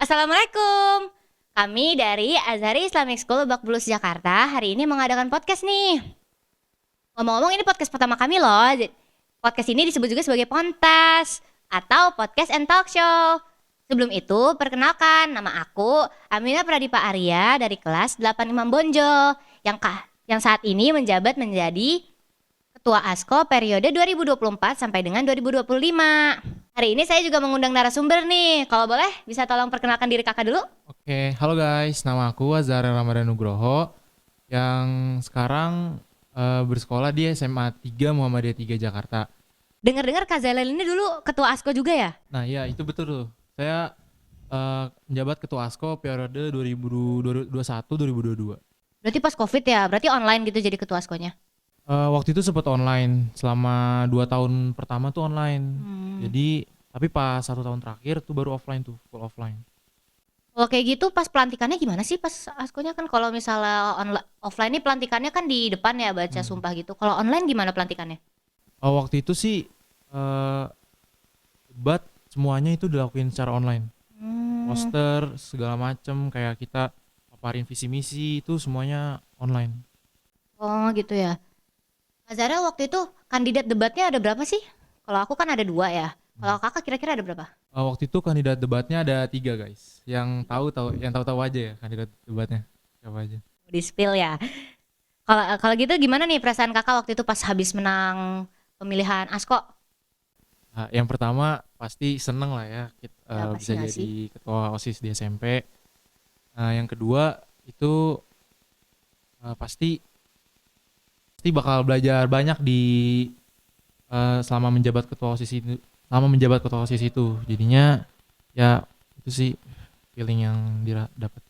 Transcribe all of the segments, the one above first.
Assalamualaikum. Kami dari Azhari Islamic School Lebak Bulus Jakarta hari ini mengadakan podcast nih. Ngomong-ngomong ini podcast pertama kami loh. Podcast ini disebut juga sebagai Pontas atau Podcast and Talk Show. Sebelum itu, perkenalkan nama aku Amina Pradipa Arya dari kelas 85 Bonjol yang saat ini menjabat menjadi Ketua ASKO periode 2024 sampai dengan 2025. Hari ini saya juga mengundang narasumber nih. Kalau boleh, bisa tolong perkenalkan diri kakak dulu? Oke, halo guys, nama aku Azhar Ramadan Nugroho yang sekarang bersekolah di SMA 3 Muhammadiyah 3 Jakarta. Dengar-dengar Kak Zalel ini dulu ketua ASKO juga ya? Nah ya itu betul tuh, saya menjabat Ketua ASKO periode 2021-2022. Berarti pas COVID ya? Berarti online gitu jadi ketua ASKO-nya? Waktu itu sempat online, selama 2 tahun pertama tuh online. Jadi, tapi pas 1 tahun terakhir tuh baru offline tuh, full offline. Kalau kayak gitu pas pelantikannya gimana sih pas ASKO-nya kan kalau misalnya offline nih pelantikannya kan di depan ya baca sumpah gitu. Kalau online gimana pelantikannya? Waktu itu sih debat semuanya itu dilakuin secara online. Poster segala macem kayak kita paparin visi misi itu semuanya online. Oh gitu ya. Kak Zara waktu itu kandidat debatnya ada berapa sih? Kalau aku kan ada 2 ya. Kalau kakak kira-kira ada berapa? Waktu itu kandidat debatnya ada 3 guys. Yang tahu aja ya kandidat debatnya siapa aja. Di spill ya. Kalau gitu gimana nih perasaan kakak waktu itu pas habis menang pemilihan ASKO? Yang pertama pasti seneng lah ya Ya bisa pasti nggak sih? jadi ketua OSIS di SMP. Yang kedua itu pasti bakal belajar banyak di selama menjabat ketua OSIS itu. Jadinya ya itu sih feeling yang dapat.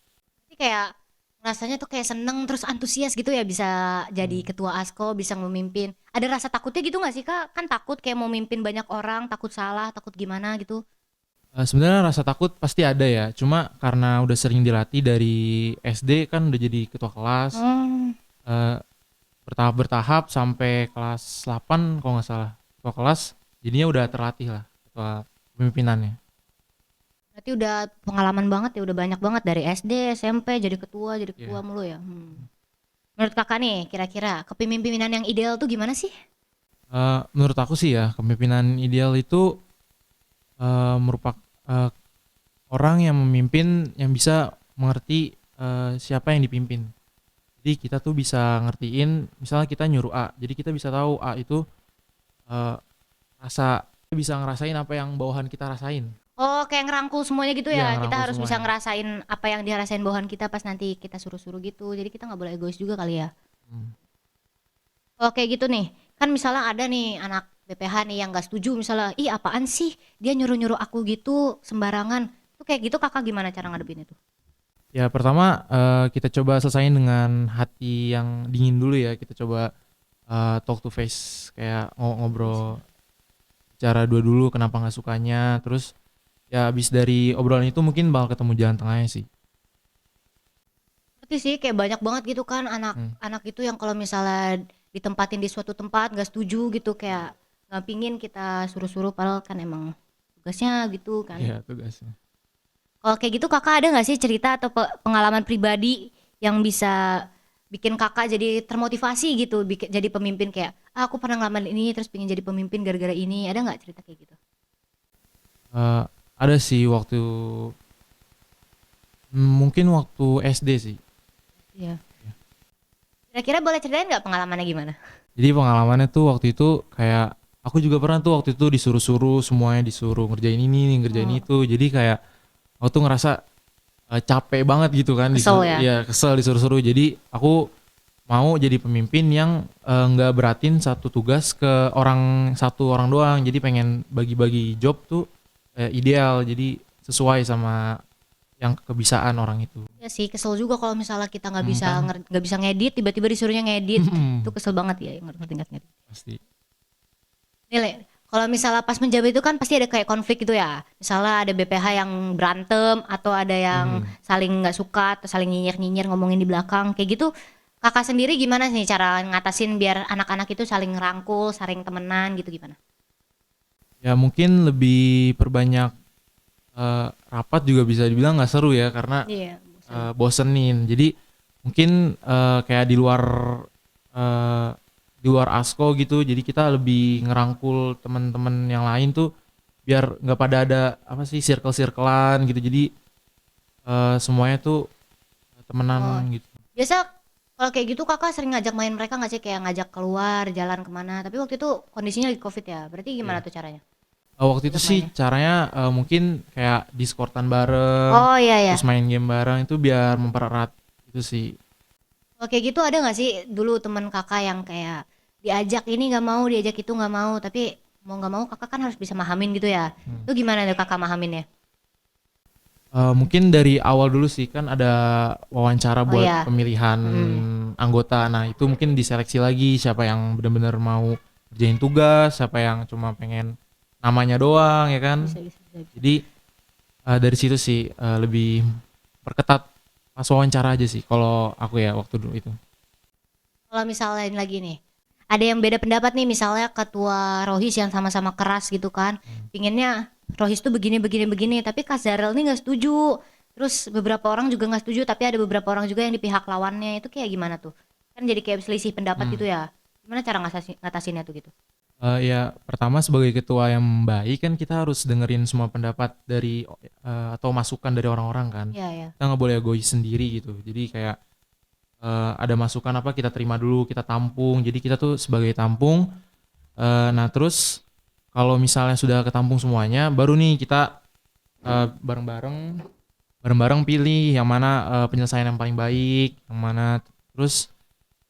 Tapi kayak rasanya tuh kayak seneng terus antusias gitu ya bisa jadi ketua ASKO, bisa memimpin. Ada rasa takutnya gitu nggak sih kak? Kan takut kayak mau mimpin banyak orang, takut salah, takut gimana gitu. Sebenarnya rasa takut pasti ada ya, cuma karena udah sering dilatih dari SD kan udah jadi ketua kelas, Hmm. bertahap sampai kelas 8 kalau nggak salah ketua kelas, jadinya udah terlatih lah ketua pemimpinannya. Berarti udah pengalaman banget ya, udah banyak banget dari SD, SMP jadi ketua Iya. mulu ya. Menurut kakak nih, kira-kira kepemimpinan yang ideal tuh gimana sih? Menurut aku sih ya kepemimpinan ideal itu merupakan orang yang memimpin yang bisa mengerti siapa yang dipimpin. Jadi kita tuh bisa ngertiin, misalnya kita nyuruh A, jadi kita bisa tahu A itu eh, bisa ngerasain apa yang bawahan kita rasain. Oh, kayak ngerangkul semuanya gitu Iya, ya. Kita ngerangkul harus bisa semuanya. ngerasain apa yang dirasain bawahan kita pas nanti kita suruh-suruh gitu. Jadi kita nggak boleh egois juga kali ya. Hmm. Kalau kayak gitu nih, kan misalnya ada nih anak BPH nih yang nggak setuju misalnya, ih apaan sih dia nyuruh-nyuruh aku gitu sembarangan. Tuh kayak gitu kakak gimana cara ngadepin itu? Ya pertama kita coba selesain dengan hati yang dingin dulu ya. Kita coba talk to face, kayak ngobrol, cara dua dulu kenapa nggak sukanya. Terus ya abis dari obrolan itu mungkin bakal ketemu jalan tengahnya sih. Ngerti sih kayak banyak banget gitu kan Hmm. anak-anak itu yang kalau misalnya ditempatin di suatu tempat nggak setuju gitu kayak nggak pingin kita suruh-suruh padahal kan emang tugasnya gitu kan. Iya tugasnya. Kalau kayak gitu kakak ada nggak sih cerita atau pengalaman pribadi yang bisa bikin kakak jadi termotivasi gitu jadi pemimpin kayak aku pernah ngalamin ini terus pengen jadi pemimpin gara-gara ini, ada nggak cerita kayak gitu? Eh, ada sih waktu mungkin waktu SD sih. Iya. Kira-kira boleh ceritain nggak pengalamannya gimana? Jadi pengalamannya tuh waktu itu kayak aku juga pernah tuh waktu itu disuruh-suruh, semuanya disuruh ngerjain ini, ngerjain Oh, itu. Jadi kayak aku tuh ngerasa capek banget gitu kan, kesel ya. ya kesel disuruh-suruh. Jadi aku mau jadi pemimpin yang nggak beratin satu tugas ke satu orang doang. Jadi pengen bagi-bagi job tuh ideal. Jadi sesuai sama yang kebisaan orang itu. Ya sih kesel juga kalau misalnya kita nggak bisa Kan? nggak bisa ngedit tiba-tiba disuruhnya ngedit itu kesel banget ya yang ngerti nggak ngedit. Pasti. Nilai kalau misalnya pas menjabat itu kan pasti ada kayak konflik gitu ya. Misalnya ada BPH yang berantem atau ada yang saling nggak suka atau saling nyinyir-nyinyir ngomongin di belakang kayak gitu. Kakak sendiri gimana sih cara ngatasin biar anak-anak itu saling ngerangkul, saling temenan gitu gimana? Ya mungkin lebih perbanyak rapat juga bisa dibilang nggak seru ya karena Iya. bosenin. Jadi mungkin kayak eh, di luar ASKO gitu. Jadi kita lebih ngerangkul teman-teman yang lain tuh biar nggak pada ada apa sih circle-circlean gitu. Jadi semuanya tuh temenan Oh, gitu. biasa kalau kayak gitu kakak sering ngajak main mereka nggak sih, kayak ngajak keluar jalan kemana? Tapi waktu itu kondisinya lagi COVID ya, berarti gimana Iya. tuh caranya Waktu itu ngajak sih mainnya? caranya mungkin kayak Discordan bareng, Oh iya ya. terus main game bareng itu biar mempererat itu sih. Kalau kayak gitu ada nggak sih dulu teman kakak yang kayak diajak ini nggak mau, diajak itu nggak mau, tapi mau nggak mau kakak kan harus bisa mahamin gitu ya? Hmm. Itu gimana tuh kakak mahaminnya? Mungkin dari awal dulu sih kan ada wawancara Oh buat ya. pemilihan Hmm. anggota. Nah itu mungkin diseleksi lagi siapa yang benar-benar mau kerjain tugas, siapa yang cuma pengen namanya doang ya kan. Bisa. Jadi dari situ sih lebih perketat pas wawancara aja sih kalau aku ya waktu dulu itu. Kalau misalnya ini lagi nih, ada yang beda pendapat nih, misalnya ketua Rohis yang sama-sama keras gitu kan, pinginnya Rohis tuh begini, tapi Kak Zarel nih nggak setuju. Terus beberapa orang juga nggak setuju, tapi ada beberapa orang juga yang di pihak lawannya. Itu kayak gimana tuh? Kan jadi kayak selisih pendapat Hmm. gitu ya. Gimana cara ngatasinnya tuh gitu? Ya pertama sebagai ketua yang baik kan kita harus dengerin semua pendapat dari atau masukan dari orang-orang kan. Iya ya. Kita nggak boleh egois sendiri gitu. Jadi kayak ada masukan apa kita terima dulu, kita tampung. Jadi kita tuh sebagai tampung. Nah terus kalau misalnya sudah ketampung semuanya, baru nih kita bareng-bareng bareng-bareng pilih yang mana penyelesaian yang paling baik, yang mana terus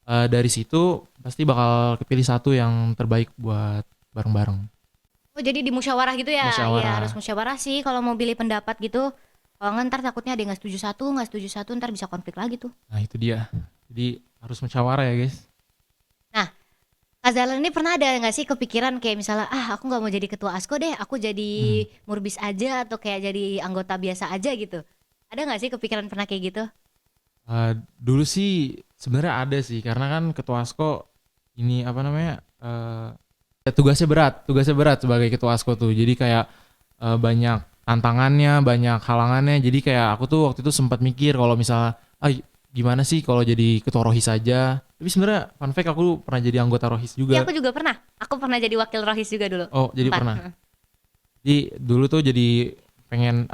dari situ pasti bakal kepilih satu yang terbaik buat bareng-bareng. Oh jadi di musyawarah gitu ya? Iya harus Musyawarah. musyawarah sih kalau mau pilih pendapat gitu. Kalau nggak ntar takutnya ada yang nggak setuju satu, ntar bisa konflik lagi tuh. Nah itu dia. Jadi harus musyawarah ya guys. Nah, Kak Zahlan ini pernah ada nggak sih kepikiran kayak misalnya, ah aku nggak mau jadi ketua ASKO deh, aku jadi Hmm. murbis aja atau kayak jadi anggota biasa aja gitu. Ada nggak sih kepikiran pernah kayak gitu? Dulu sih sebenarnya ada sih karena kan ketua ASKO ini apa namanya ya tugasnya berat sebagai ketua ASKO tuh. Jadi kayak banyak tantangannya, banyak halangannya. Jadi kayak aku tuh waktu itu sempat mikir kalau misalnya gimana sih kalau jadi ketua rohis saja. Tapi sebenarnya fun fact aku pernah jadi anggota rohis Iya juga. aku juga pernah. Aku pernah jadi wakil rohis juga dulu. Oh jadi Sempat. pernah. Jadi dulu tuh jadi pengen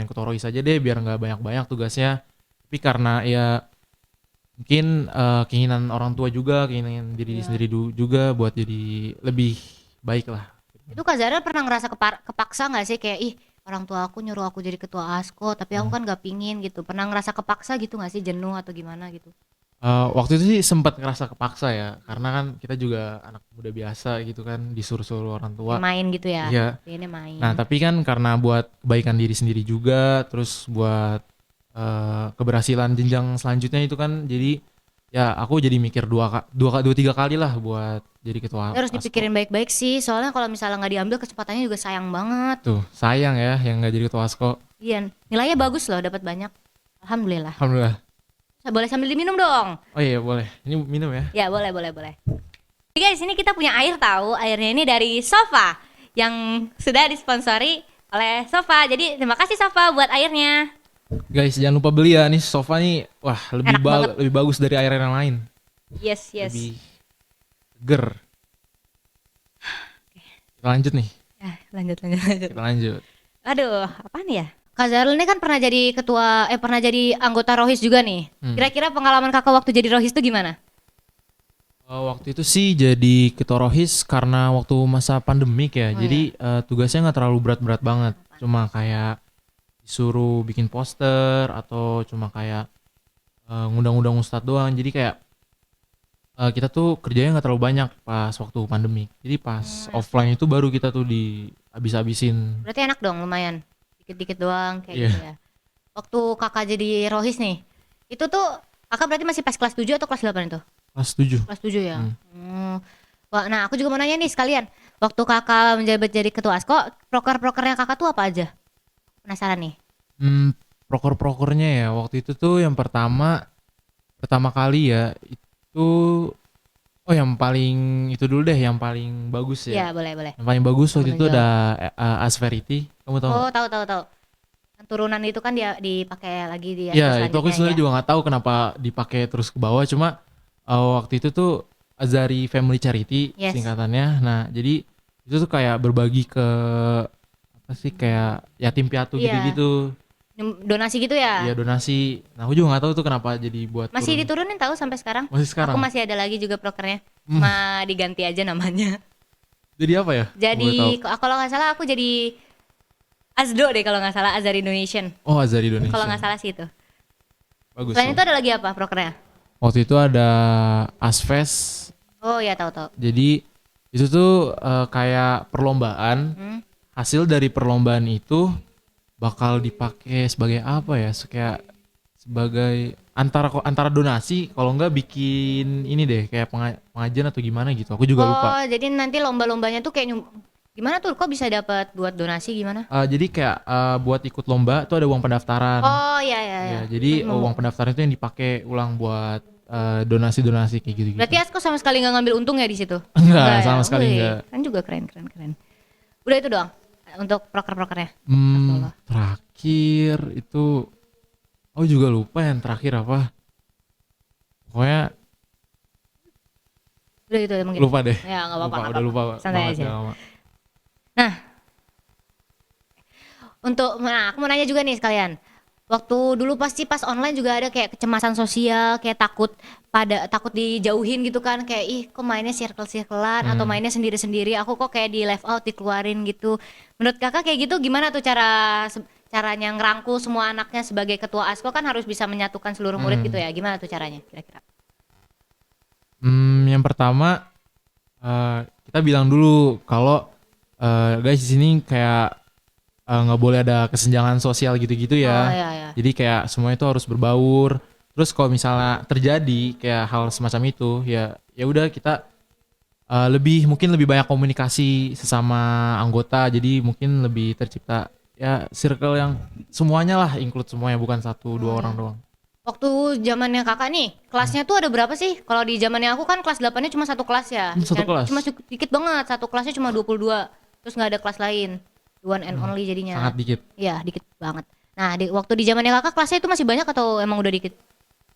ketua rohis aja deh biar nggak banyak-banyak tugasnya. Tapi karena ya mungkin keinginan orang tua juga, keinginan diri Iya. sendiri juga buat jadi lebih baik lah. Itu Kak Zahra pernah ngerasa kepaksa nggak sih kayak ih orang tua aku nyuruh aku jadi ketua ASKO tapi aku Hmm. kan nggak pingin gitu. Pernah ngerasa kepaksa gitu nggak sih, jenuh atau gimana gitu? Waktu itu sih sempat ngerasa kepaksa ya, karena kan kita juga anak muda biasa gitu kan, disuruh-suruh orang tua. Kayak main gitu ya? Iya. Pengennya main. Nah, tapi kan karena buat kebaikan diri sendiri juga, terus buat keberhasilan jenjang selanjutnya itu kan, jadi ya aku jadi mikir dua tiga kali lah buat jadi ketua Ya harus ASKO. dipikirin baik-baik sih, soalnya kalau misalnya nggak diambil kesempatannya juga sayang banget. Tuh, sayang ya yang nggak jadi ketua ASKO. Iya, nilainya bagus loh, dapat banyak. Alhamdulillah. Alhamdulillah. Boleh sambil diminum dong. Oh iya boleh. Ini minum ya. Ya, boleh. Jadi guys, ini kita punya air tahu. Airnya ini dari Sofa yang sudah disponsori oleh Sofa. Jadi terima kasih Sofa buat airnya. Guys, jangan lupa beli ya. Nih sofa nih, wah Enak banget. lebih bagus dari air yang lain. Yes. Lebih seger. Kita lanjut nih. Lanjut. Kita lanjut. Aduh, apa nih ya? Kak Zarul ini kan pernah jadi pernah jadi anggota Rohis juga nih. Hmm. Kira-kira pengalaman kakak waktu jadi Rohis itu gimana? Waktu itu sih jadi ketua rohis karena waktu masa pandemik ya. Oh, Jadi tugasnya nggak terlalu berat-berat banget. Cuma kayak disuruh bikin poster atau cuma kayak ngundang-undang ustadz doang. Jadi kayak kita tuh kerjanya nggak terlalu banyak pas waktu pandemik. Jadi pas offline itu baru kita tuh habis-habisin. Berarti enak dong, lumayan. Dikit-dikit doang kayak Iya. gitu ya. Waktu kakak jadi Rohis nih, itu tuh kakak berarti masih pas kelas 7 atau kelas 8 itu? Kelas 7. Kelas 7 ya. Hmm. Wah, nah aku juga mau nanya nih sekalian. Waktu kakak menjabat jadi ketua ASKO, proker-prokernya kakak tuh apa aja? Penasaran nih. Proker-prokernya ya waktu itu tuh yang pertama kali ya itu yang paling itu dulu deh yang paling bagus Iya, ya. boleh. Yang paling bagus waktu itu Menonjol. ada Asperity, kamu tahu Oh, nggak? tahu. turunan itu kan dia dipakai lagi di aspek Ya itu aku selanjutnya sebenarnya ya. juga nggak tahu kenapa dipakai terus ke bawah, cuma waktu itu tuh Azari Family Charity Yes. singkatannya. Nah jadi itu tuh kayak berbagi ke apa sih, kayak yatim piatu Iya. gitu-gitu. Donasi gitu ya. Iya donasi. Nah aku juga nggak tahu tuh kenapa jadi buat Masih turun. diturunin tahu sampai sekarang. Masih Aku sekarang. masih ada lagi juga prokernya. Hmm. Cuma diganti aja namanya. Jadi apa ya? Boleh tahu. Jadi kalau nggak salah aku jadi Azdo deh kalau nggak salah, Azari Donation. Oh Azari Kalau Donation. nggak salah sih itu. Bagus. Selain tuh. itu ada lagi apa prokernya? Waktu itu ada Asfes. Oh ya tahu. Jadi itu tuh kayak perlombaan. Hmm. Hasil dari perlombaan itu bakal dipakai sebagai apa ya? Kayak sebagai antara donasi, kalau enggak bikin ini deh kayak pengajian atau gimana gitu. Aku juga lupa. Oh jadi nanti lomba-lombanya tuh kayak gimana tuh? Kok bisa dapat buat donasi gimana? Jadi kayak buat ikut lomba tuh ada uang pendaftaran. Oh ya. Ya, jadi uang pendaftaran itu yang dipakai ulang buat donasi-donasi kayak gitu-gitu. Berarti Asko sama sekali nggak ngambil untung ya di situ? Enggak, sama ya? sekali Wih, enggak. Kan juga keren. Udah itu doang untuk proker-prokernya. Terakhir itu aku juga lupa yang terakhir apa. Pokoknya Udah itu mungkin. lupa deh. Ya nggak apa-apa. Udah lupa Santai banget, aja. udah lama. Aku mau nanya juga nih sekalian. Waktu dulu pasti pas online juga ada kayak kecemasan sosial, kayak takut dijauhin gitu kan, kayak ih kok mainnya circle-circlean atau mainnya sendiri-sendiri, aku kok kayak di left out dikeluarin gitu. Menurut kakak kayak gitu gimana tuh caranya ngerangkul semua anaknya sebagai ketua ASKO kan harus bisa menyatukan seluruh murid gitu ya. Gimana tuh caranya kira-kira? Yang pertama kita bilang dulu kalau guys di sini kayak nggak boleh ada kesenjangan sosial gitu-gitu Oh ya. iya. Jadi kayak semua itu harus berbaur. Terus kalau misalnya terjadi kayak hal semacam itu, ya udah kita mungkin lebih banyak komunikasi sesama anggota. Jadi mungkin lebih tercipta ya circle yang semuanya lah, include semuanya, bukan satu dua orang doang. Waktu zamannya kakak nih, kelasnya tuh ada berapa sih? Kalau di zamannya aku kan kelas 8-nya cuma satu kelas ya. Satu kelas. Cuma dikit banget, satu kelasnya cuma 22. Terus nggak ada kelas lain. One and only jadinya. Sangat dikit. Iya, dikit banget. Nah, waktu di zamannya kakak kelasnya itu masih banyak atau emang udah dikit?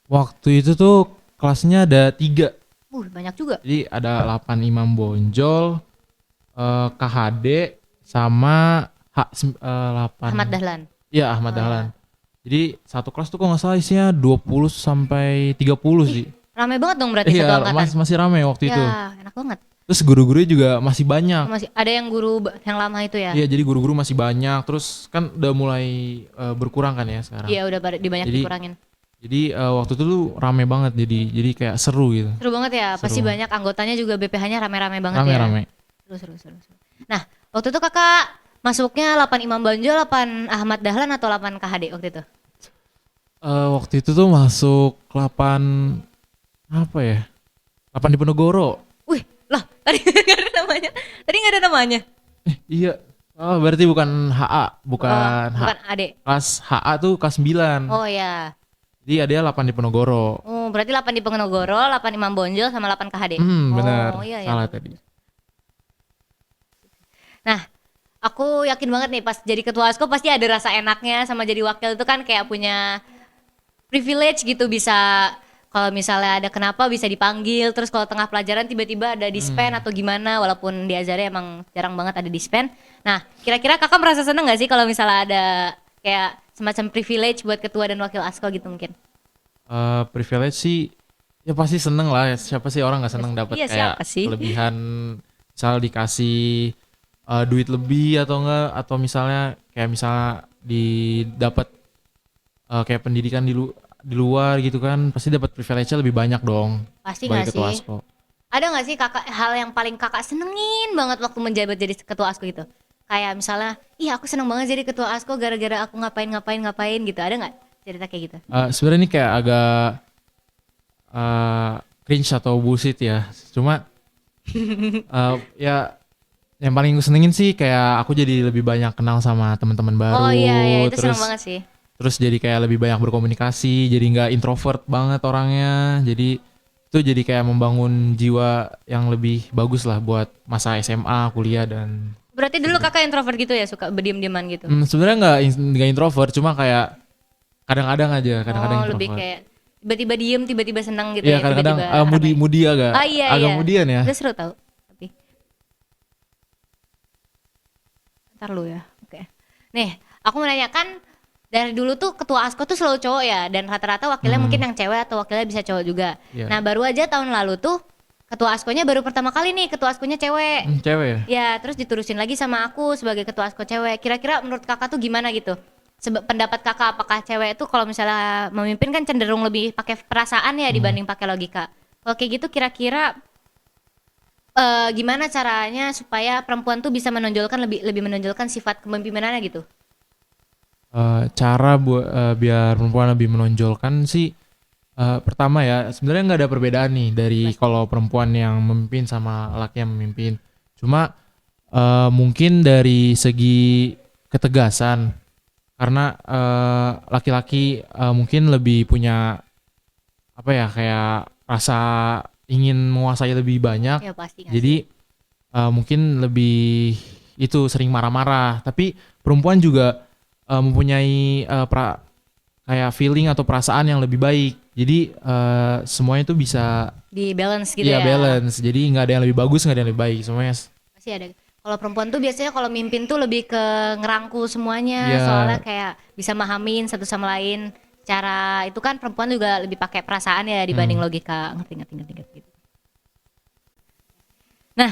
Waktu itu tuh kelasnya ada 3. Banyak juga. Jadi ada 8 imam bonjol, KHD sama 8. Ahmad Dahlan. Iya, Ahmad Dahlan. Jadi satu kelas tuh kok nggak salah isinya 20 sampai 30 sih. Rame banget dong berarti satu Iya, angkatan. masih ramai waktu itu. Ya, enak banget. Terus guru-gurunya juga masih banyak. Masih ada yang guru yang lama itu ya? Iya, jadi guru-guru masih banyak. Terus kan udah mulai berkurang kan ya sekarang. Iya, udah banyak dikurangin. Jadi waktu itu tuh rame banget, jadi kayak seru gitu. Seru banget ya, pasti Seru. banyak anggotanya juga BPH-nya rame-rame banget ya. Rame-rame. Seru. Nah, waktu itu kakak masuknya 8 Imam Bonjol, 8 Ahmad Dahlan atau 8 KHD waktu itu? Waktu itu tuh masuk 8 apa ya? 8 di Penogoro. Wih, lah tadi nggak ada namanya. Iya. Oh, berarti bukan HA, bukan Bukan AD. Kelas HA tuh kelas 9. Oh ya. Jadi ada 8 di Penogoro. Oh, berarti 8 di Penogoro, 8 Imam Bonjol sama 8 KHD. Benar. Oh iya. Salah tadi. Nah, aku yakin banget nih pas jadi ketua ASKO pasti ada rasa enaknya, sama jadi wakil itu kan kayak punya privilege gitu, bisa kalau misalnya ada kenapa bisa dipanggil, terus kalau tengah pelajaran tiba-tiba ada dispen atau gimana, walaupun di Azhar emang jarang banget ada dispen. Nah, kira-kira kakak merasa seneng gak sih kalau misalnya ada kayak semacam privilege buat ketua dan wakil ASKO gitu mungkin? Privilege sih ya pasti seneng lah. Siapa sih orang nggak seneng dapat Iya, kayak siapa sih? kelebihan, misal dikasih duit lebih atau enggak, atau misalnya didapat kayak pendidikan di luar gitu kan, pasti dapat privilege-nya lebih banyak dong. Pasti sebagai gak ketua sih? ASKO. Ada gak sih kakak hal yang paling kakak senengin banget waktu menjabat jadi ketua ASKO gitu? Kayak misalnya, iya aku seneng banget jadi ketua ASKO gara-gara aku ngapain gitu. Ada gak cerita kayak gitu? Sebenarnya ini kayak agak cringe atau bullshit ya. Cuma ya yang paling gue senengin sih kayak aku jadi lebih banyak kenal sama teman-teman baru. Oh iya itu terus seneng banget sih. terus jadi kayak lebih banyak berkomunikasi, jadi nggak introvert banget orangnya. Jadi itu jadi kayak membangun jiwa yang lebih bagus lah buat masa SMA, kuliah, dan Berarti dulu kakak introvert gitu ya, suka berdiam-diaman gitu. Sebenarnya nggak introvert, cuma kayak kadang-kadang aja, kadang-kadang Oh, lebih introvert. kayak tiba-tiba diem, tiba-tiba senang gitu Iya, ya, kadang-kadang tiba-tiba moody rame. moody agak Oh iya agak iya. moodyan ya. Itu seru tau. Tapi ntar lu ya. Oke. Nih, aku mau nanya kan dari dulu tuh ketua ASKO tuh selalu cowok ya, dan rata-rata wakilnya mungkin Hmm, yang cewek atau wakilnya bisa cowok juga. iya. Nah, baru aja tahun lalu tuh ketua ASKO-nya baru pertama kali nih, ketua ASKO-nya cewek. Cewek ya? Ya, terus diterusin lagi sama aku sebagai ketua ASKO cewek. Kira-kira menurut kakak tuh gimana gitu? Pendapat kakak, apakah cewek itu kalau misalnya memimpin kan cenderung lebih pakai perasaan ya Hmm. dibanding pakai logika. Kalau kayak gitu kira-kira gimana caranya supaya perempuan tuh bisa menonjolkan lebih lebih menonjolkan sifat kepemimpinannya gitu? Cara buat biar perempuan lebih menonjolkan sih, pertama ya sebenarnya nggak ada perbedaan nih dari Pasti. kalau perempuan yang memimpin sama laki yang memimpin. Cuma mungkin dari segi ketegasan, karena laki-laki mungkin lebih punya apa ya, kayak rasa ingin menguasai lebih banyak, Ya pasti nggak sih? jadi mungkin lebih itu sering marah-marah. Tapi perempuan juga mempunyai kayak feeling atau perasaan yang lebih baik. Jadi semuanya itu bisa Di balance gitu ya ya. balance. Jadi nggak ada yang lebih bagus, nggak ada yang lebih baik. Semuanya Pasti ada. Kalau perempuan tuh biasanya kalau mimpin tuh lebih ke ngerangkul semuanya, soalnya ya. kayak bisa mahamin satu sama lain. Cara itu kan perempuan juga lebih pakai perasaan ya dibanding hmm, logika. Ngerti ngerti ngerti ngerti gitu. Nah,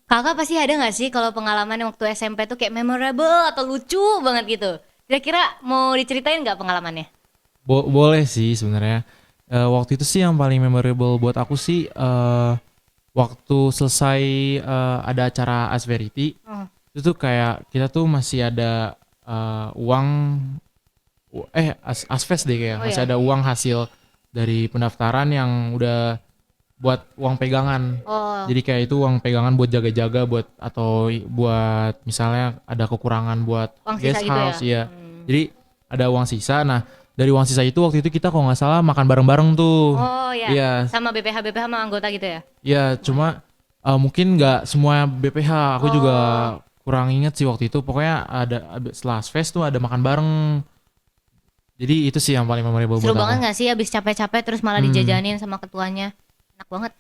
kakak pasti ada nggak sih kalau pengalaman yang waktu SMP tuh kayak memorable atau lucu banget gitu? Kira-kira mau diceritain nggak pengalamannya? Boleh sih sebenarnya. Waktu itu sih yang paling memorable buat aku sih waktu selesai ada acara Asverity. Oh, Itu tuh kayak kita tuh masih ada uang, Asves deh, kayak oh masih ya. ada uang hasil dari pendaftaran yang udah buat uang pegangan. Oh, Jadi kayak itu uang pegangan buat jaga-jaga, buat atau buat misalnya ada kekurangan buat uang sisa guest gitu ya. house ya. Hmm. Jadi ada uang sisa. Nah, dari uang sisa itu waktu itu kita kalau nggak salah makan bareng-bareng tuh. Oh ya, Iya, sama BPH BPH sama anggota gitu ya. iya, cuma mungkin nggak semua BPH. Aku juga Oh, kurang inget sih waktu itu. Pokoknya setelah fest tuh ada makan bareng. Jadi itu sih yang paling memorable seru buat aku. banget nggak sih abis capek-capek terus malah Hmm, dijajanin sama ketuanya? Enak banget.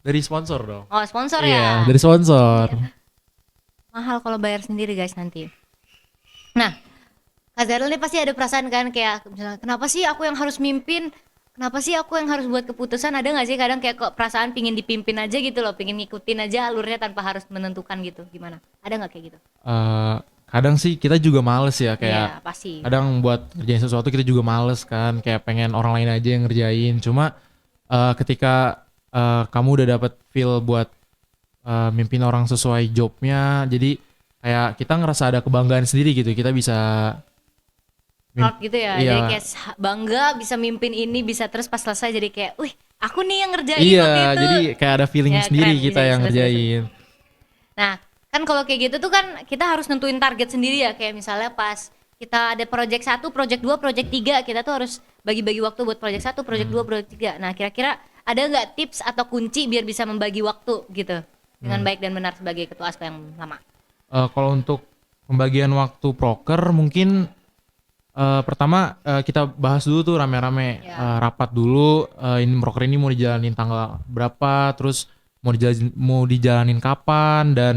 dari sponsor dong. Oh, sponsor Iya, ya. dari sponsor. Iya. Mahal kalau bayar sendiri guys nanti. Nah, Kak Zairul nih pasti ada perasaan kan kayak misalnya, kenapa sih aku yang harus mimpin? Kenapa sih aku yang harus buat keputusan? Ada nggak sih kadang kayak kok perasaan pingin dipimpin aja gitu loh, pingin ngikutin aja alurnya tanpa harus menentukan gitu. Gimana? Ada nggak kayak gitu? eh Kadang sih kita juga males ya, Iya, kayak pasti. kadang buat ngerjain sesuatu kita juga males kan, kayak pengen orang lain aja yang ngerjain. Cuma ketika kamu udah dapet feel buat mimpin orang sesuai jobnya, jadi kayak kita ngerasa ada kebanggaan sendiri gitu, kita bisa Proud mim- gitu ya. iya, Jadi kayak bangga bisa mimpin ini bisa terus pas selesai jadi kayak, "Wih, aku nih yang ngerjain iya, waktu itu." jadi kayak ada feeling Ya, sendiri keren. kita Bisa, bisa, yang seru, seru, seru. ngerjain. Nah, kan kalau kayak gitu tuh kan kita harus nentuin target sendiri ya. Kayak misalnya pas kita ada project satu, project 2, project 3, kita tuh harus bagi-bagi waktu buat project satu, project 2, Hmm, project 3. Nah, kira-kira ada nggak tips atau kunci biar bisa membagi waktu gitu dengan hmm. baik dan benar sebagai ketua ASKO yang lama? Kalau untuk pembagian waktu proker mungkin pertama kita bahas dulu tuh rame-rame, Ya. rapat dulu, ini proker ini mau dijalanin tanggal berapa, terus mau dijalanin kapan, dan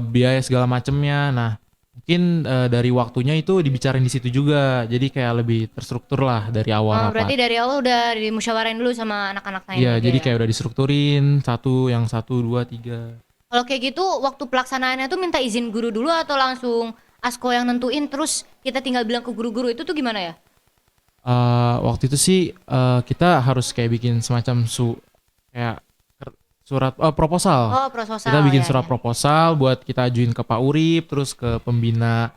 biaya segala macemnya. Nah, mungkin dari waktunya itu dibicarain di situ juga. Jadi kayak lebih terstruktur lah dari awal Oh, berarti rapat. dari awal udah dimusyawarain dulu sama anak-anak lain Iya, gitu jadi ya. kayak udah distrukturin satu, dua, tiga. Kalau kayak gitu waktu pelaksanaannya tuh minta izin guru dulu atau langsung ASKO yang nentuin terus kita tinggal bilang ke guru-guru itu tuh gimana ya? Waktu itu sih kita harus kayak bikin semacam kayak surat proposal. Oh, Kita proposal bikin ya surat ya. proposal buat kita ajuin ke Pak Urip, terus ke pembina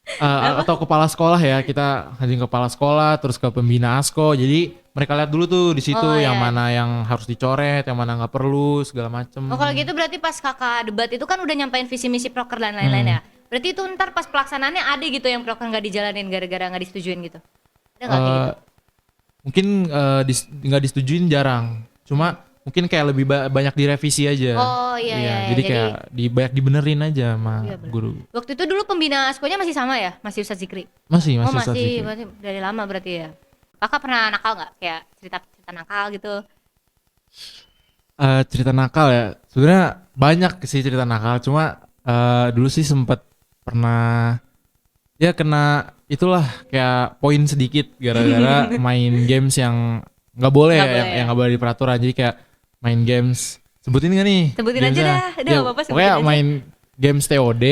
Kenapa? atau kepala sekolah ya. Kita ajuin ke kepala sekolah, terus ke pembina ASKO. Jadi mereka lihat dulu tuh di Oh situ yang ya. mana yang harus dicoret, yang mana nggak perlu, segala macem. Oh kalau gitu berarti pas kakak debat itu kan udah nyampein visi misi proker dan lain-lain Hmm. ya. Berarti itu ntar pas pelaksanaannya ada gitu yang proker nggak dijalanin gara-gara nggak disetujuin gitu. Ada nggak kayak gitu? Eh, Mungkin nggak disetujuin jarang. Cuma mungkin kayak lebih banyak direvisi aja. Oh iya iya, iya. Jadi kayak banyak dibenerin aja sama Iya, bener. guru. Waktu itu dulu pembina askonya masih sama ya? Masih Ustadz Zikri? Masih Oh Ustadz masih, Zikri. masih dari lama berarti ya. Kakak pernah nakal nggak? Kayak cerita nakal gitu? Cerita nakal ya. Sebenarnya banyak sih cerita nakal, cuma dulu sih sempet pernah ya kena itulah kayak poin sedikit gara-gara main games yang nggak boleh Nggak ya, boleh yang ya? nggak boleh di peraturan. Jadi kayak main games, sebutin nggak nih? Sebutin aja gamesnya? dah, udah Ya, nggak apa-apa sebutin pokoknya aja. main games TOD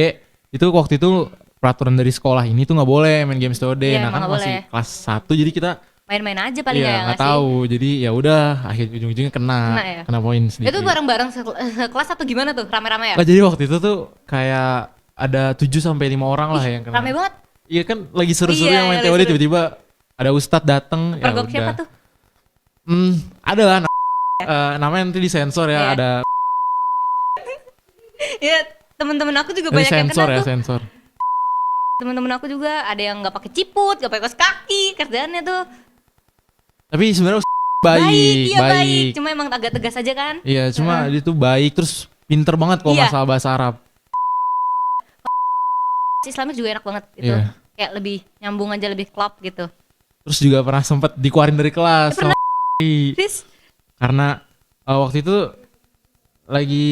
itu waktu itu peraturan dari sekolah ini tuh nggak boleh main games TOD. Iya, Nah emang kan nggak masih boleh. kelas 1 jadi kita Main-main aja paling iya ya nggak nggak sih? tahu. Jadi ya udah akhir ujung-ujungnya Kena kena ya? kena poin sedikit. Itu bareng-bareng sekelas atau gimana tuh? Rame-rame ya? Nah, jadi waktu itu tuh kayak ada 7 sampai 5 orang lah yang kena. Rame banget. Iya kan lagi seru-seru Iya, yang main lagi TOD seru. tiba-tiba ada ustadz dateng ya Pergok siapa udah. tuh? Ada lah namanya nanti disensor ya, Iya. ada Ya temen-temen aku juga nanti banyak yang sensor kena ya tuh. sensor. Temen-temen aku juga ada yang nggak pakai ciput, nggak pakai kaos kaki, kerjaannya tuh Tapi sebenarnya baik, iya baik. baik. Cuma emang agak tegas aja kan? Iya, cuma dia tuh baik terus pinter banget kalau Iya. masalah bahasa Arab. Islamik juga enak banget itu. Iya. Kayak lebih nyambung aja, lebih klop gitu. Terus juga pernah sempet dikeluarin dari kelas Pernah. sama Terus karena waktu itu lagi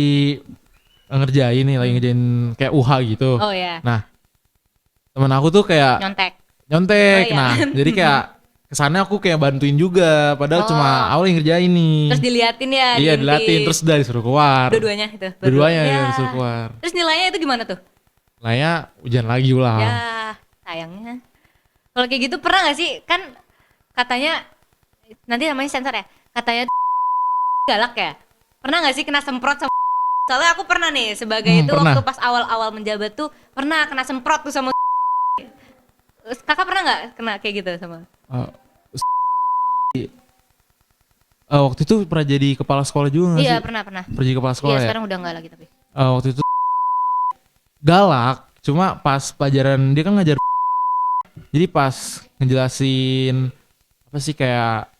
ngerjain nih, lagi ngerjain kayak UH gitu. oh ya, Nah, temen aku tuh kayak nyontek. nyontek. Oh, iya. Nah, jadi kayak kesannya aku kayak bantuin juga, padahal Oh. cuma aku yang ngerjain nih. Terus diliatin ya, Iya, diintip. dilatih terus udah disuruh keluar. Dua-duanya itu. Dua-duanya Ya. ya disuruh keluar. Terus nilainya itu gimana tuh? Lainnya hujan lagi ulang. Ya, sayangnya. Kalau kayak gitu pernah gak sih? Kan katanya nanti namanya sensor ya. Katanya galak ya. Pernah gak sih kena semprot sama soalnya aku pernah nih sebagai itu Pernah. waktu pas awal-awal menjabat tuh pernah kena semprot tuh sama kakak pernah nggak kena kayak gitu sama Eh, waktu itu pernah jadi kepala sekolah juga gak iya sih? pernah Pernah jadi kepala sekolah iya ya? sekarang udah nggak lagi tapi Waktu itu galak, cuma pas pelajaran dia kan ngajar. Jadi pas ngejelasin apa sih kayak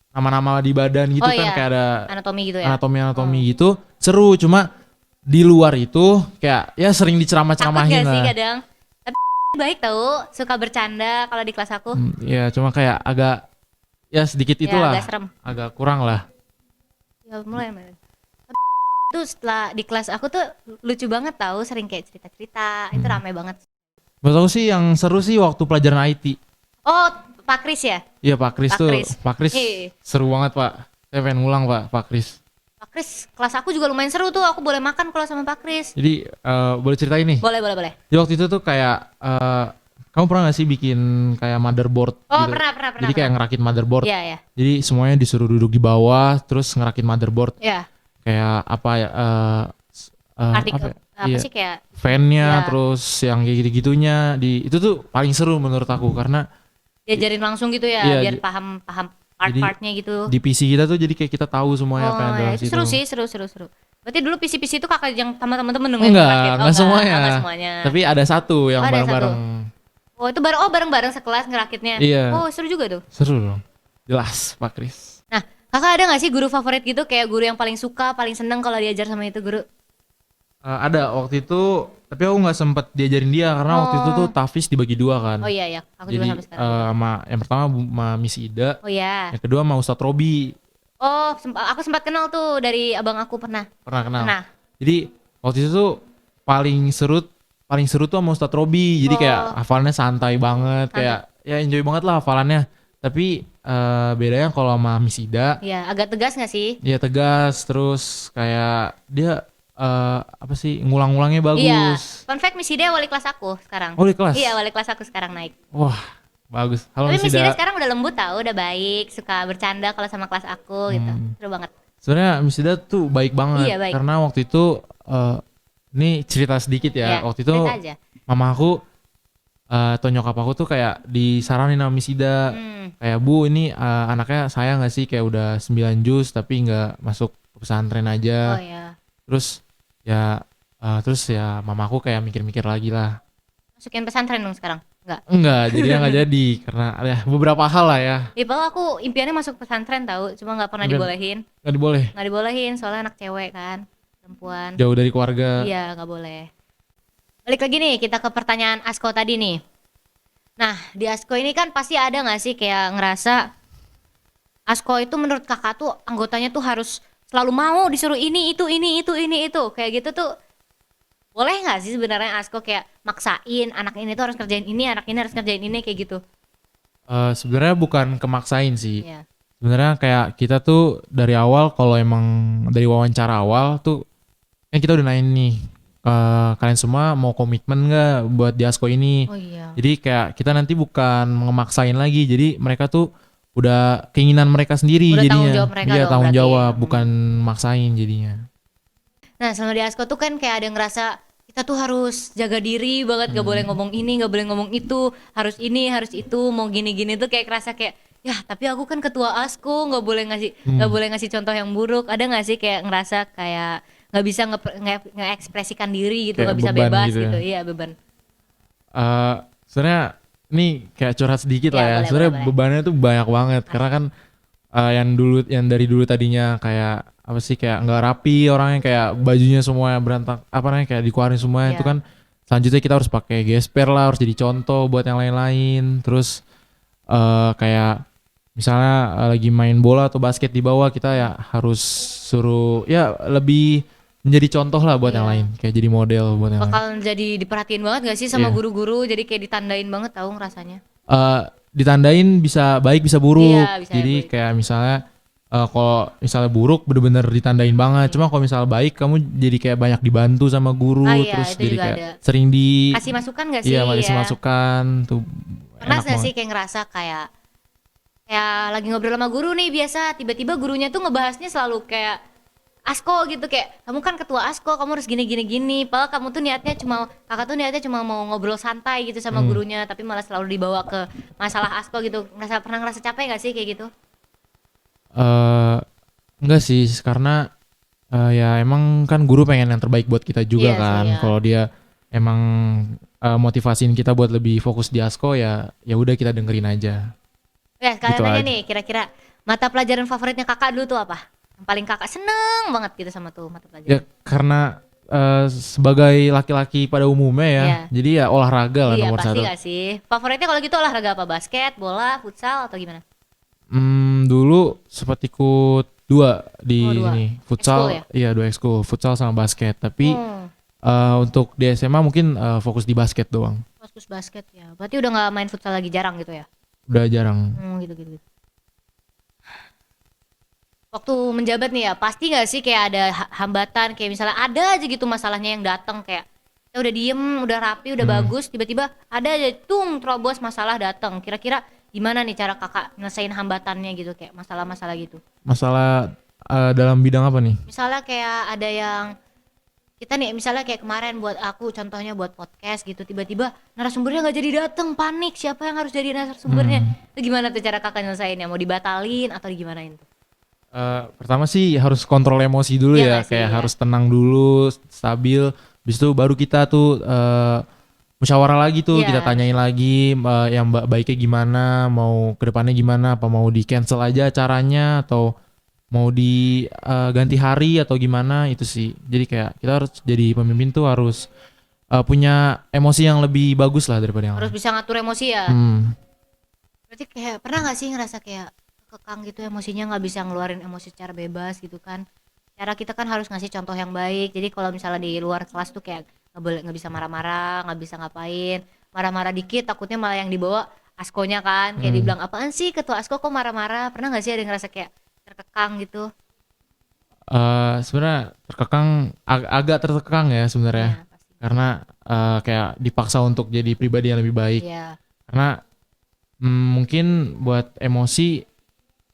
nama-nama di badan gitu Oh, kan iya. kayak ada anatomi gitu ya anatomi gitu, seru. Cuma di luar itu kayak ya sering takut diceramah-ceramahin gak sih lah. kadang tapi baik tahu suka bercanda kalau di kelas aku Ya cuma kayak agak ya sedikit ya itulah, agak serem agak kurang lah. ya mulai itu setelah di kelas aku tuh lucu banget tahu sering kayak cerita-cerita itu rame banget Menurut aku sih yang seru sih waktu pelajaran IT. oh Pak Kris ya Iya Pak Kris Pak tuh, Kris. Pak Kris Iya. seru banget Pak. Saya pengen ngulang Pak Kris. Pak Kris kelas aku juga lumayan seru tuh aku boleh makan kalau sama Pak Kris Jadi boleh ceritain nih. boleh boleh boleh Jadi waktu itu tuh kayak kamu pernah gak sih bikin kayak motherboard oh gitu? pernah Jadi kayak ngerakit motherboard. iya ya Jadi semuanya disuruh duduk di bawah terus ngerakit motherboard ya kayak apa ya artikel apa iya, sih kayak fan-nya Ya. terus yang kayak gitu-gitunya itu tuh paling seru menurut aku karena diajarin langsung gitu ya Iya, biar paham part-partnya gitu di PC kita tuh jadi kayak kita tahu semuanya apa yang oh ada ya dalam itu situ. seru sih seru berarti dulu PC itu kakak yang sama temen-temen dong yang Enggak, ngerakit? Oh, enggak semuanya. enggak semuanya Tapi ada satu yang Oh, ada bareng-bareng. oh itu bareng-bareng sekelas ngerakitnya Iya. oh seru juga tuh Seru dong. Jelas, Pak Kris. nah kakak ada gak sih guru favorit gitu kayak guru yang paling suka paling seneng kalau diajar sama itu guru Ada waktu itu, tapi aku nggak sempet diajarin dia karena waktu itu tuh Tafis dibagi dua kan. oh iya ya aku Jadi juga sampai sekarang sama yang pertama sama Miss Ida, oh iya yang kedua sama Ustadz Robi. oh aku sempat kenal tuh dari abang aku pernah Pernah kenal. Pernah. Jadi waktu itu tuh paling seru tuh sama Ustadz Robi. Jadi kayak hafalannya santai banget, kayak ya enjoy banget lah hafalannya. Tapi bedanya kalau sama Miss Ida, iya agak tegas gak sih ya tegas terus kayak dia apa sih ngulang-ngulangnya iya bagus. fun fact Miss Ida wali kelas aku sekarang Oh di kelas. iya wali kelas aku sekarang naik Wah bagus. Halo tapi Miss Miss Ida Ida. sekarang udah lembut tau udah baik suka bercanda kalau sama kelas aku gitu seru banget Sebenarnya Miss Ida tuh baik banget. Iya, baik. Karena waktu itu ini cerita sedikit ya. Iya, Waktu itu cerita aja. mama aku atau nyokap aku tuh kayak disaranin sama Miss Ida. Kayak Bu ini anaknya saya nggak sih kayak udah 9 juz tapi nggak masuk pesantren aja. oh ya Terus ya mamaku kayak mikir-mikir lagi lah. masukin pesantren dong sekarang Enggak, jadinya nggak jadi karena ya beberapa hal lah ya. Ya padahal aku impiannya masuk pesantren tahu, cuma nggak pernah Impian- dibolehin. Nggak diboleh, Nggak dibolehin soalnya anak cewek kan, perempuan. jauh dari keluarga. Iya, nggak boleh. Balik lagi nih, kita ke pertanyaan Asko tadi nih. Nah, di Asko ini kan pasti ada nggak sih kayak ngerasa Asko itu menurut kakak tuh anggotanya tuh harus selalu mau disuruh ini itu. Kayak gitu tuh boleh nggak sih sebenarnya Asko kayak maksain anak ini tuh harus kerjain ini, anak ini harus kerjain ini kayak gitu. Sebenarnya bukan kemaksain sih. Iya. Sebenarnya kayak kita tuh dari awal kalau emang dari wawancara awal tuh kan kita udah nanya nih kalian semua mau komitmen nggak buat di Asko ini. Oh iya. Jadi kayak kita nanti bukan memaksain lagi. Jadi mereka tuh udah keinginan mereka sendiri Udah tanggung jadinya. jawab mereka Iya, dong tanggung berarti. jawab, bukan maksain jadinya. Nah, selama di Asko tuh kan kayak ada yang ngerasa kita tuh harus jaga diri banget, gak boleh ngomong ini, gak boleh ngomong itu, harus ini, harus itu, mau gini-gini tuh kayak kerasa kayak, ya tapi aku kan ketua Asko, gak boleh ngasih contoh yang buruk. Ada nggak sih kayak ngerasa kayak nggak bisa ngeekspresikan diri gitu, Kayak nggak bisa beban bebas gitu ya. gitu, iya beban. Sebenarnya ini kayak curhat sedikit Ya, lah ya. boleh, Sebenarnya boleh. bebannya tuh banyak banget karena kan yang dari dulu tadinya kayak apa sih kayak nggak rapi orangnya kayak bajunya semua berantak apa namanya kayak dikeluarin semua itu Iya. kan selanjutnya kita harus pakai gesper lah harus jadi contoh buat yang lain-lain terus kayak misalnya lagi main bola atau basket di bawah kita ya harus suruh ya lebih menjadi contoh lah buat yang Iya. lain kayak jadi model buat yang lain. Bakal jadi diperhatiin banget gak sih sama Iya. guru-guru, jadi kayak ditandain banget tahu rasanya. Ditandain bisa baik bisa buruk. Iya, bisa Jadi baik. kayak misalnya kalau misalnya buruk bener-bener ditandain banget. Cuma kalau misalnya baik kamu jadi kayak banyak dibantu sama guru Ah, iya, terus itu jadi juga kayak ada. sering di Kasih masukan gak sih? iya kasih Ya. masukan tuh Pernah enak gak banget. sih kayak ngerasa kayak lagi ngobrol sama guru nih biasa, tiba-tiba gurunya tuh ngebahasnya selalu kayak Asko gitu, kayak kamu kan ketua Asko, kamu harus gini gini gini. Padahal kamu tuh niatnya kakak tuh niatnya cuma mau ngobrol santai gitu sama gurunya, tapi malah selalu dibawa ke masalah Asko gitu. Pernah ngerasa capek gak sih kayak gitu? Eh, enggak sih karena ya emang kan guru pengen yang terbaik buat kita juga Iya sih, kan. ya. Kalau dia emang motivasiin kita buat lebih fokus di Asko ya ya udah kita dengerin aja. Ya, sekalian Gitu nanya aja. nih, kira-kira mata pelajaran favoritnya kakak dulu tuh apa? Yang paling kakak seneng banget gitu sama tuh mata pelajaran. Ya karena sebagai laki-laki pada umumnya ya, Iya. jadi ya olahraga lah Iya nomor pasti satu. gak sih? Favoritnya kalau gitu olahraga apa? Basket, bola, futsal atau gimana? Dulu sempat ikut dua di Oh, dua. ini Ekskul futsal, ya? iya dua ekskul futsal sama basket. Tapi Hmm, untuk di SMA mungkin fokus di basket doang, fokus basket ya. Berarti udah nggak main futsal lagi, jarang gitu ya? udah jarang. Gitu gitu. Waktu menjabat nih ya, pasti nggak sih kayak ada hambatan, kayak misalnya ada aja gitu masalahnya yang datang kayak kita udah diem, udah rapi, udah bagus, tiba-tiba ada aja terobos masalah datang. Kira-kira gimana nih cara kakak nyelesain hambatannya gitu, kayak masalah-masalah gitu? Masalah dalam bidang apa nih? Misalnya kayak ada yang kita nih, misalnya kayak kemarin buat aku contohnya buat podcast gitu, tiba-tiba narasumbernya nggak jadi datang, panik siapa yang harus jadi narasumbernya. Itu gimana tuh cara kakak nyelesainnya? Mau dibatalin atau digimanain tuh? Pertama sih harus kontrol emosi dulu Iya ya, nggak sih, kayak ya. harus tenang dulu, stabil. Habis itu baru kita tuh musyawarah lagi tuh, Iya. kita tanyain lagi yang baiknya gimana, mau kedepannya gimana, apa mau di cancel aja acaranya atau mau diganti hari atau gimana itu sih. Jadi kayak kita harus jadi pemimpin tuh harus punya emosi yang lebih bagus lah daripada yang Harus lain. bisa ngatur emosi ya. Berarti kayak pernah nggak sih ngerasa kayak kekang gitu emosinya, nggak bisa ngeluarin emosi secara bebas gitu kan? Cara kita kan harus ngasih contoh yang baik. Jadi kalau misalnya di luar kelas tuh kayak nggak bisa marah-marah, nggak bisa ngapain. Marah-marah dikit takutnya malah yang dibawa askonya kan. Kayak dibilang apaan sih ketua asko kok marah-marah? Pernah nggak sih ada yang ngerasa kayak terkekang gitu? Sebenarnya terkekang agak terkekang ya sebenarnya. Ya, pasti. Karena kayak dipaksa untuk jadi pribadi yang lebih baik. Iya. Karena mungkin buat emosi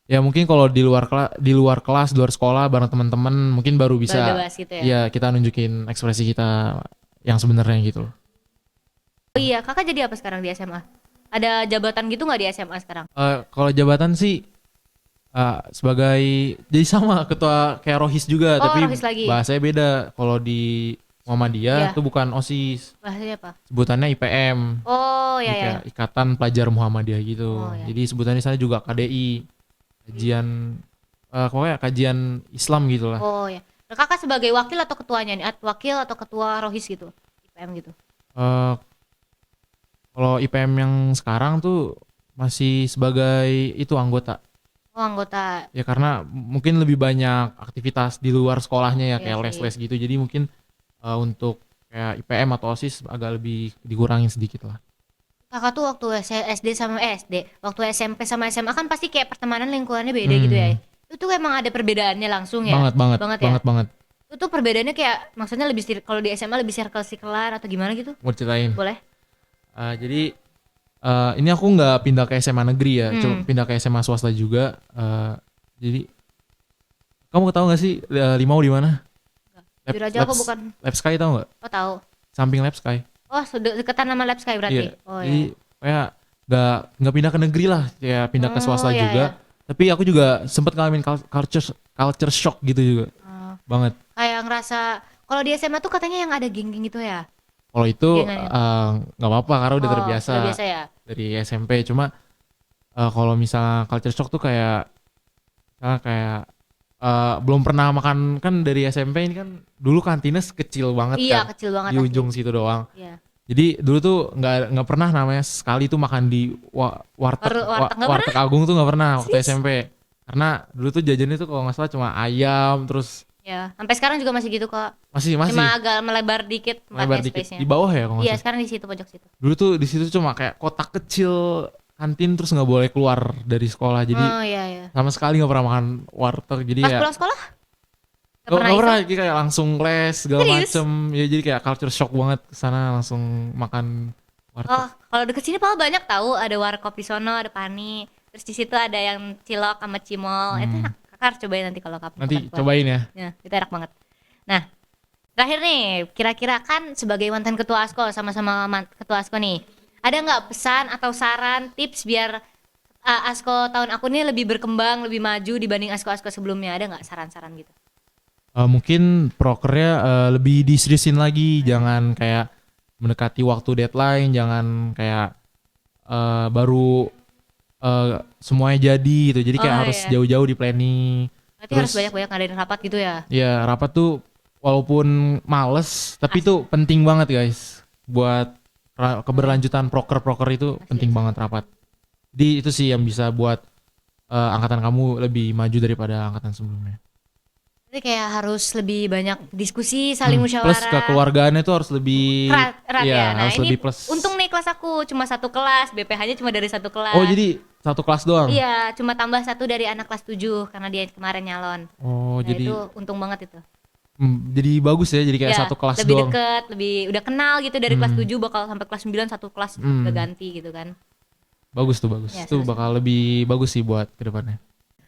ya mungkin kalau di luar kelas, di luar sekolah bareng teman-teman mungkin baru bisa Baru bebas gitu ya. ya kita nunjukin ekspresi kita yang sebenarnya gitu. Oh iya, kakak jadi apa sekarang di SMA? Ada jabatan gitu nggak di SMA sekarang? Kalau jabatan sih sebagai jadi sama ketua kayak Rohis juga Oh, tapi Rohis lagi. bahasanya beda. Kalau di Muhammadiyah Iya. itu bukan OSIS, Bahasanya apa? sebutannya IPM. Oh Jadi ya ya. kayak Ikatan Pelajar Muhammadiyah gitu. Oh, ya. Jadi sebutannya di sana juga KDI, kajian pokoknya kajian Islam gitu lah. Oh ya. Nah, kakak sebagai wakil atau ketuanya nih? Wakil atau ketua rohis gitu? IPM gitu. Eh, Kalau IPM yang sekarang tuh masih sebagai itu anggota. Oh anggota. Ya karena mungkin lebih banyak aktivitas di luar sekolahnya ya, Iya kayak sih. les-les gitu. Jadi mungkin untuk kayak IPM atau OSIS agak lebih dikurangin sedikit lah. Kakak tuh waktu SD sama SD, waktu SMP sama SMA kan pasti kayak pertemanan lingkungannya beda gitu ya. Hmm, Itu emang ada perbedaannya langsung ya? banget banget Banget ya? banget banget. Itu tuh perbedaannya kayak maksudnya lebih kalau di SMA lebih circle-circlean atau gimana gitu? Mau ceritain. Boleh? Jadi ini aku nggak pindah ke SMA negeri ya, coba Hmm. pindah ke SMA swasta juga. Jadi kamu tahu nggak sih Limau di mana? Jujur aja aku bukan. Lab Sky tahu nggak? Oh tahu. Samping Lab Sky. Oh sudah deketan sama Lab Sky berarti? Iya. Oh Jadi ya. kayak nggak pindah ke negeri lah, ya pindah ke swasta Oh, iya, juga. Tapi aku juga sempet ngalamin culture shock gitu juga, Oh, banget. kayak ngerasa kalau di SMA tuh katanya yang ada geng-geng gitu ya? Kalau itu Gengan ya? nggak apa-apa karena udah Oh, terbiasa udah biasa ya? dari SMP. Cuma kalau misalnya culture shock tuh kayak misalnya kayak belum pernah makan kan dari SMP ini kan dulu kantinnya kecil banget Iya kan kecil banget di asli. ujung situ doang. Iya. Jadi dulu tuh nggak pernah namanya sekali tuh makan di warteg Warteg nggak warteg Agung tuh nggak pernah waktu Serius? SMP. Karena dulu tuh jajannya tuh kalau nggak salah cuma ayam, terus Ya, sampai sekarang juga masih gitu kok. masih Cuma agak melebar dikit lebar tempatnya dikit space-nya. di bawah ya kalau nggak Iya, salah. sekarang di situ pojok situ. Dulu tuh di situ cuma kayak kotak kecil kantin, terus nggak boleh keluar dari sekolah. Jadi Oh iya iya. sama sekali nggak pernah makan warteg. Jadi Pas kayak pulang sekolah? Gak nggak pernah nggak pernah, iseng? jadi kayak langsung les segala Serius? macem. Ya jadi kayak culture shock banget kesana, langsung makan warteg. Oh, kalau deket sini Paul banyak tahu, ada warkop di sono, ada Pani. Terus di situ ada yang cilok sama cimol. Itu enak. Kakak harus cobain nanti kalau kapan Nanti keluar. cobain ya. Ya, itu enak banget. Nah, terakhir nih, kira-kira kan sebagai mantan ketua ASKO, sama-sama ketua ASKO nih, ada nggak pesan atau saran, tips biar ASKO tahun aku nih lebih berkembang, lebih maju dibanding ASKO-ASKO sebelumnya? Ada nggak saran-saran gitu? Mungkin prokernya lebih diseriusin lagi, jangan kayak mendekati waktu deadline, jangan kayak baru semuanya jadi gitu. Jadi kayak Oh, harus iya. jauh-jauh di planning. Berarti harus Terus banyak-banyak ngadain rapat gitu ya? ya rapat tuh walaupun males, tapi tuh penting banget guys buat keberlanjutan proker-proker itu penting Asli. banget rapat. Jadi itu sih yang bisa buat angkatan kamu lebih maju daripada angkatan sebelumnya. Jadi kayak harus lebih banyak diskusi, saling musyawarah. Plus kekeluargaannya tuh harus lebih Erat iya, ya. Nah harus ini lebih plus. untung nih kelas aku cuma satu kelas, BPH-nya cuma dari satu kelas. Oh jadi satu kelas doang? Iya, cuma tambah satu dari anak kelas 7 karena dia kemarin nyalon. Oh Nah jadi itu untung banget itu. jadi bagus ya, jadi kayak Ya, satu kelas lebih doang. deket, lebih udah kenal gitu dari kelas Hmm. 7 bakal sampai kelas 9 satu kelas Hmm. udah ganti gitu kan. Bagus tuh, bagus. Ya, Itu seru-seru. bakal lebih bagus sih buat kedepannya.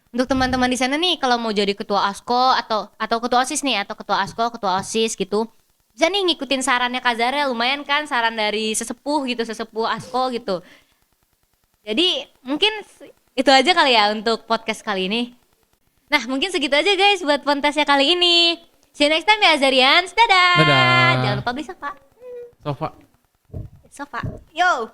Untuk teman-teman di sana nih kalau mau jadi ketua ASKO atau ketua OSIS nih atau ketua ASKO, ketua OSIS gitu. Bisa nih ngikutin sarannya Kak Zara, lumayan kan saran dari sesepuh gitu, sesepuh ASKO gitu. Jadi mungkin itu aja kali ya untuk podcast kali ini. Nah mungkin segitu aja guys buat podcastnya kali ini. See you next time ya Azarians. Dadah. Dadah. Jangan lupa beli sofa. Sofa. Sofa. Yo.